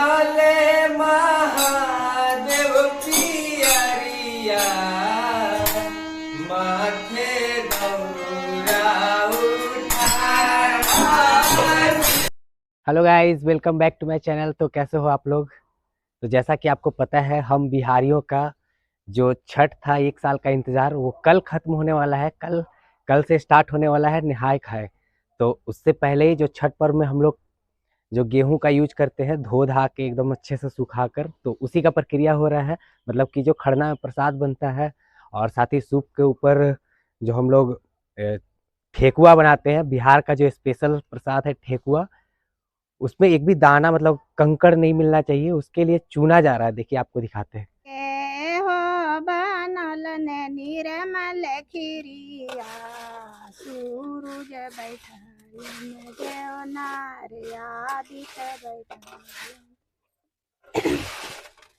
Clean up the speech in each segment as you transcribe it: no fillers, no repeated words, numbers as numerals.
पेन्हले महादेव पियरिया माथे दौरा उठार। Hello guys, welcome back to my channel. तो कैसे हो आप लोग? तो जैसा कि आपको पता है, हम बिहारियों का जो छठ था, एक साल का इंतज़ार, वो कल ख़त्म होने वाला है। कल से स्टार्ट होने वाला है नहाय खाए। तो उससे पहले ही जो छठ पर्व में हम लोग जो गेहूं का यूज करते हैं, धो धा के एकदम अच्छे से सुखा कर, तो उसी का प्रक्रिया हो रहा है। मतलब कि जो खरना में प्रसाद बनता है, और साथ ही सूप के ऊपर जो हम लोग ठेकुआ बनाते हैं, बिहार का जो स्पेशल प्रसाद है ठेकुआ, उसमें एक भी दाना मतलब कंकड़ नहीं मिलना चाहिए, उसके लिए चुना जा रहा है। देखिए आपको दिखाते हैं। हो बनल ने निर्मल खीरिया सूरज बैठल देव नारियादित बैठल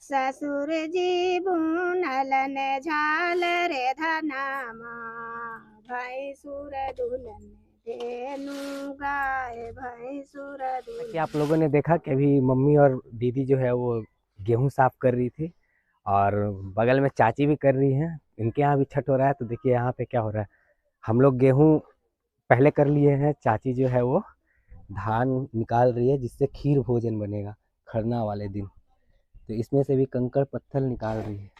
ससुर जी बुनल ने झाल रे धनमा भैंसुर दुल्हन कि आप लोगों ने देखा कि अभी मम्मी और दीदी जो है वो गेहूं साफ कर रही थी, और बगल में चाची भी कर रही हैं। इनके यहाँ भी छठ हो रहा है। तो देखिए यहाँ पे क्या हो रहा है। हम लोग गेहूं पहले कर लिए हैं, चाची जो है वो धान निकाल रही है, जिससे खीर भोजन बनेगा खरना वाले दिन। तो इसमें से भी कंकड़ पत्थर निकाल रही है।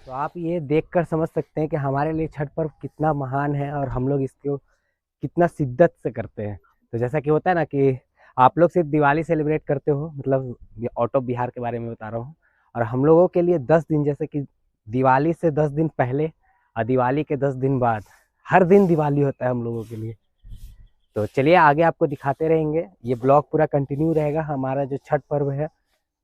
तो आप ये देखकर समझ सकते हैं कि हमारे लिए छठ पर्व कितना महान है, और हम लोग इसको कितना शिद्दत से करते हैं। तो जैसा कि होता है ना कि आप लोग सिर्फ दिवाली सेलिब्रेट करते हो, मतलब आउट ऑफ बिहार के बारे में बता रहा हूँ, और हम लोगों के लिए 10 दिन, जैसे कि दिवाली से 10 दिन पहले और दिवाली के 10 दिन बाद, हर दिन दिवाली होता है हम लोगों के लिए। तो चलिए आगे आपको दिखाते रहेंगे। ये ब्लॉग पूरा कंटिन्यू रहेगा। हमारा जो छठ पर्व है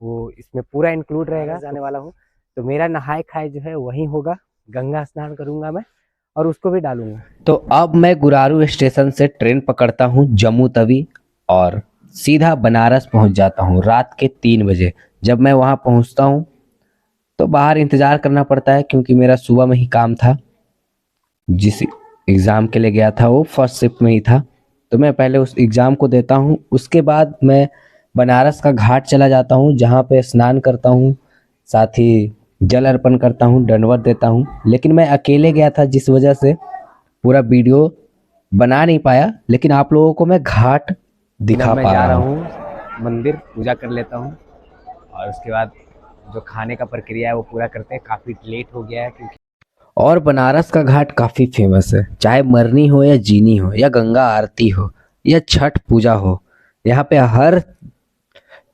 वो इसमें पूरा इंक्लूड रहेगा। जाने वाला हूँ, तो मेरा नहाए खाए जो है वहीं होगा। गंगा स्नान करूंगा मैं, और उसको भी डालूंगा। तो अब मैं गुरारू स्टेशन से ट्रेन पकड़ता हूँ जम्मू तवी, और सीधा बनारस पहुँच जाता हूँ रात के 3 बजे। जब मैं वहाँ पहुँचता हूँ तो बाहर इंतज़ार करना पड़ता है, क्योंकि मेरा सुबह में ही काम था। जिस एग्ज़ाम के लिए गया था वो फर्स्ट शिफ्ट में ही था, तो मैं पहले उस एग्ज़ाम को देता हूँ। उसके बाद मैं बनारस का घाट चला जाता हूँ, जहाँ पे स्नान करता हूँ, साथ ही जल अर्पण करता हूँ, दंडवत देता हूँ। लेकिन मैं अकेले गया था, जिस वजह से पूरा वीडियो बना नहीं पाया, लेकिन आप लोगों को मैं घाट दिखा पा रहा हूँ। मंदिर पूजा कर लेता हूँ, और उसके बाद जो खाने का प्रक्रिया है वो पूरा करते हैं। काफ़ी लेट हो गया है क्योंकि, और बनारस का घाट काफ़ी फेमस है। चाहे मरनी हो या जीनी हो, या गंगा आरती हो, या छठ पूजा हो, यहाँ पे हर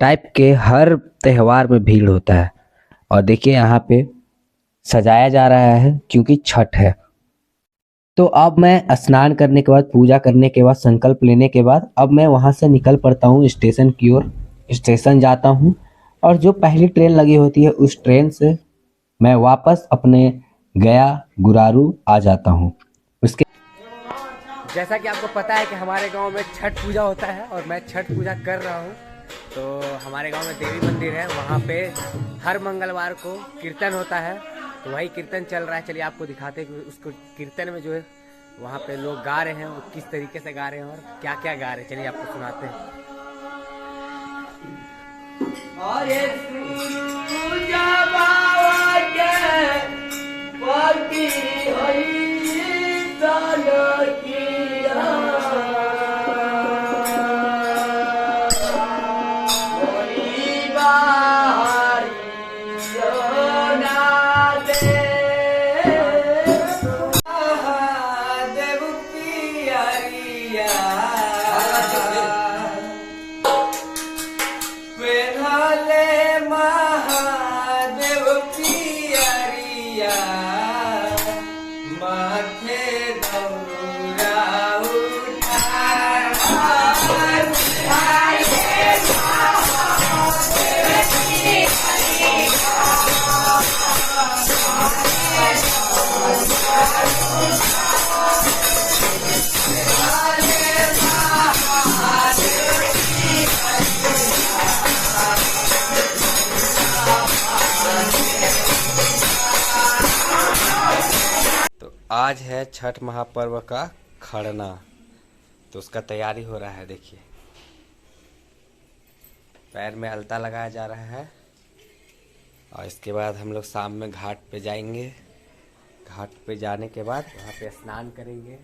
टाइप के हर त्यौहार में भीड़ होता है। और देखिए यहाँ पे सजाया जा रहा है, क्योंकि छठ है। तो अब मैं स्नान करने के बाद, पूजा करने के बाद, संकल्प लेने के बाद, अब मैं वहाँ से निकल पड़ता हूँ स्टेशन की ओर। स्टेशन जाता हूँ, और जो पहली ट्रेन लगी होती है उस ट्रेन से मैं वापस अपने गया गुरारू आ जाता हूँ। उसके जैसा कि आपको पता है कि हमारे गांव में छठ पूजा होता है, और मैं छठ पूजा कर रहा हूँ। तो हमारे गांव में देवी मंदिर है, वहाँ पे हर मंगलवार को कीर्तन होता है। तो वही कीर्तन चल रहा है। चलिए आपको दिखाते हैं कि उसको कीर्तन में जो है वहाँ पे लोग गा रहे हैं, वो किस तरीके से गा रहे हैं और क्या क्या गा रहे हैं। चलिए आपको सुनाते हैं। अरे सूरज बाबा के पति हई सनकिया मोरी बारी सोना दे महादेव पियरिया पेन्हले महादेव पियरिया माथे दौरा उठार। आज है छठ महापर्व का खरना, तो उसका तैयारी हो रहा है। देखिए पैर में अलता लगाया जा रहा है। और इसके बाद हम लोग शाम में घाट पे जाएंगे। घाट पे जाने के बाद वहाँ पे स्नान करेंगे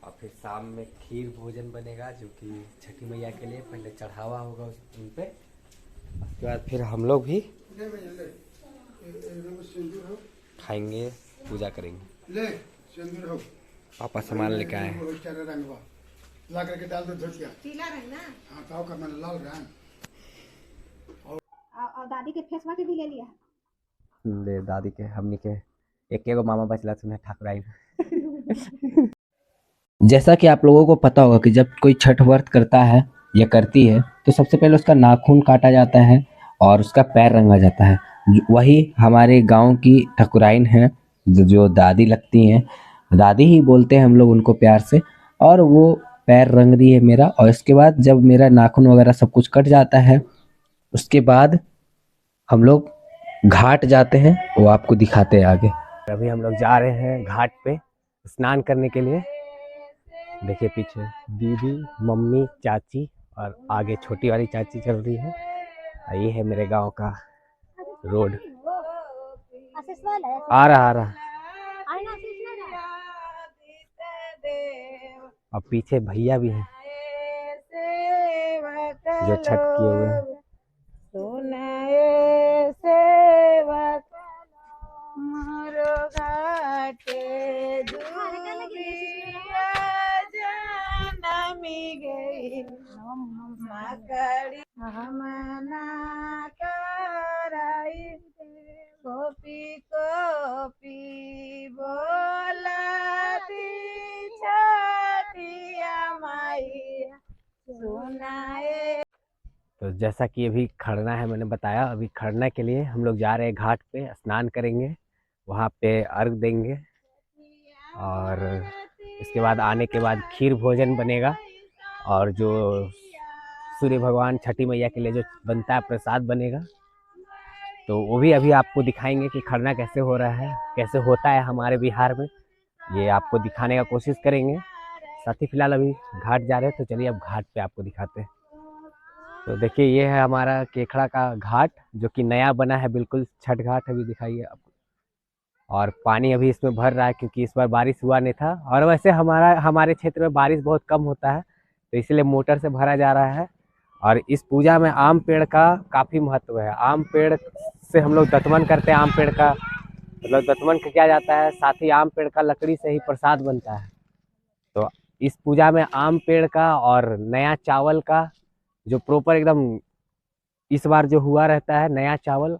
और फिर शाम में खीर भोजन बनेगा जो कि छठी मैया के लिए पहले चढ़ावा होगा उन पे। उसके बाद फिर हम लोग भी खाएंगे, पूजा करेंगे। पापा सामान लेके आए हैं। ला करके डाल दो धोतिया। पीला रंग ना। हाँ ताऊ का मैंने लाल रंग। और दादी के फेसवा के भी ले लिया। ले दादी के हमनी के एक एगो मामा बचला सुने ठाकुराई। जैसा कि आप लोगों को पता होगा कि जब कोई छठ व्रत करता है या करती है तो सबसे पहले उसका नाखून काटा जाता है और उसका पैर रंगा जाता है। वही हमारे गांव की ठाकुराइन है जो दादी लगती हैं, दादी ही बोलते हैं हम लोग उनको प्यार से। और वो पैर रंग रही है मेरा। और इसके बाद जब मेरा नाखून वगैरह सब कुछ कट जाता है उसके बाद हम लोग घाट जाते हैं, वो आपको दिखाते हैं आगे। अभी हम लोग जा रहे हैं घाट पे स्नान करने के लिए। देखिए पीछे दीदी, मम्मी, चाची और आगे छोटी वाली चाची चल रही है। ये है मेरे गांव का रोड। आ रहा और पीछे भैया भी हैं जो छठ किए हुए हैं। गोपी गोपी बोलाती छठिया मैया सुनाए। तो जैसा कि अभी खड़ना है, मैंने बताया अभी खड़ना के लिए हम लोग जा रहे हैं घाट पे, स्नान करेंगे, वहाँ पे अर्घ देंगे और इसके बाद आने के बाद खीर भोजन बनेगा और जो सूर्य भगवान छठी मैया के लिए जो बनता है प्रसाद बनेगा। तो वो भी अभी आपको दिखाएंगे कि खरना कैसे हो रहा है, कैसे होता है हमारे बिहार में, ये आपको दिखाने का कोशिश करेंगे। साथ ही फिलहाल अभी घाट जा रहे हैं तो चलिए अब घाट पे आपको दिखाते हैं। तो देखिए ये है हमारा केखड़ा का घाट जो कि नया बना है, बिल्कुल छठ घाट अभी दिखाइए आपको। और पानी अभी इसमें भर रहा है क्योंकि इस बार बारिश हुआ नहीं था और वैसे हमारे क्षेत्र में बारिश बहुत कम होता है तो इसलिए मोटर से भरा जा रहा है। और इस पूजा में आम पेड़ का काफ़ी महत्व है। आम पेड़ से हम लोग दतमन करते हैं। आम पेड़ का मतलब दतमन किया जाता है, साथ ही आम पेड़ का लकड़ी से ही प्रसाद बनता है। तो इस पूजा में आम पेड़ का और नया चावल का जो प्रॉपर एकदम इस बार जो हुआ रहता है, नया चावल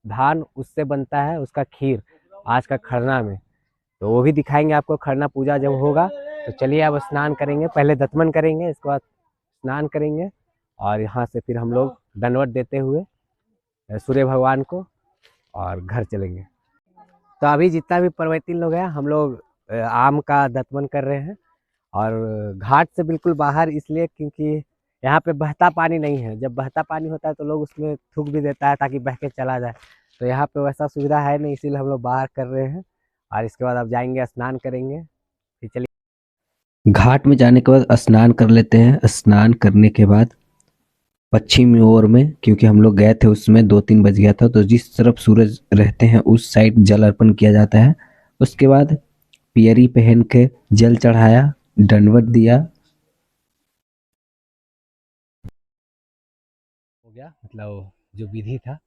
धान उससे बनता है उसका खीर आज का खरना में। तो वो भी दिखाएंगे आपको खरना पूजा जब होगा। तो चलिए अब स्नान करेंगे, पहले दतमन करेंगे, इसके बाद स्नान करेंगे और यहाँ से फिर हम लोग दंडवत देते हुए सूर्य भगवान को और घर चलेंगे। तो अभी जितना भी पर्वतीय लोग हैं हम लोग आम का दतमन कर रहे हैं और घाट से बिल्कुल बाहर इसलिए क्योंकि यहाँ पे बहता पानी नहीं है। जब बहता पानी होता है तो लोग उसमें थूक भी देता है ताकि बह के चला जाए। तो यहाँ पे वैसा सुविधा है नहीं, इसीलिए हम लोग बाहर कर रहे हैं। और इसके बाद अब जाएंगे स्नान करेंगे। फिर चलिए घाट में जाने के बाद स्नान कर लेते हैं। स्नान करने के बाद पश्चिमी ओर में, क्योंकि हम लोग गए थे उसमें 2-3 बज गया था, तो जिस तरफ सूरज रहते हैं उस साइड जल अर्पण किया जाता है। उसके बाद पियरी पहन के जल चढ़ाया, दंडवत दिया, हो गया मतलब जो विधि था।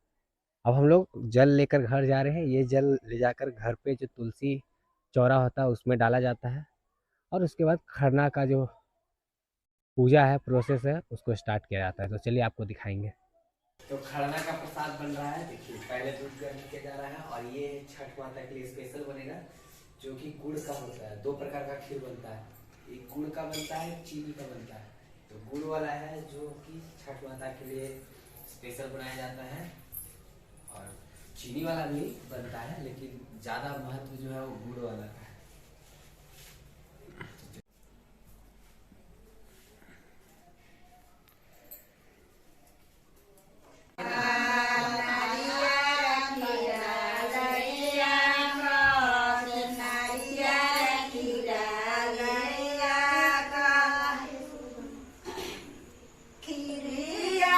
अब हम लोग जल लेकर घर जा रहे हैं। ये जल ले जाकर घर पे जो तुलसी चौरा होता है उसमें डाला जाता है और उसके बाद खरना का जो पूजा है, प्रोसेस है, उसको स्टार्ट किया जाता है। तो चलिए आपको दिखाएंगे। तो खरना का प्रसाद बन रहा है। देखिए पहले दूध गर्म किया जा रहा है और ये छठ माता के लिए स्पेशल बनेगा जो कि गुड़ का होता है। 2 प्रकार का खीर बनता है, एक गुड़ का बनता है, चीनी का बनता है। तो गुड़ वाला है जो कि छठ माता के लिए स्पेशल बनाया जाता है और चीनी वाला भी बनता है, लेकिन ज़्यादा महत्व जो है वो गुड़ वाला का है। खीरिया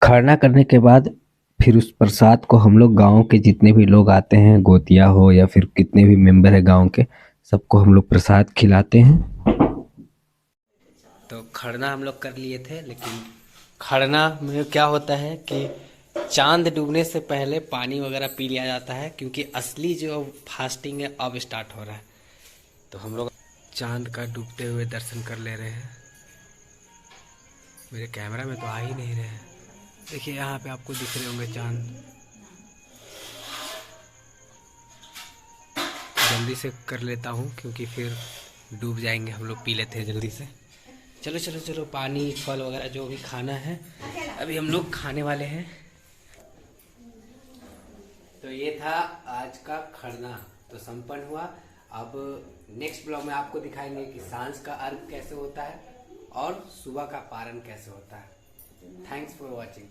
खरना करने के बाद फिर उस प्रसाद को हम लोग गांव के जितने भी लोग आते हैं, गोतिया हो या फिर कितने भी मेंबर है गांव के, सबको हम लोग प्रसाद खिलाते हैं। तो खरना हम लोग कर लिए थे, लेकिन खरना में क्या होता है कि चांद डूबने से पहले पानी वगैरह पी लिया जाता है, क्योंकि असली जो फास्टिंग है अब स्टार्ट हो रहा है। तो हम लोग चांद का डूबते हुए दर्शन कर ले रहे हैं। मेरे कैमरा में तो आ ही नहीं रहे हैं। देखिए यहाँ पे आपको दिख रहे होंगे चांद। जल्दी से कर लेता हूँ क्योंकि फिर डूब जाएंगे हम लोग, पी लेते हैं जल्दी से। चलो चलो चलो, पानी फल वगैरह जो भी खाना है अभी हम लोग खाने वाले हैं। तो ये था आज का खरना, तो संपन्न हुआ। अब नेक्स्ट ब्लॉग में आपको दिखाएंगे कि सांझ का अर्घ कैसे होता है और सुबह का पारण कैसे होता है। Thanks for watching.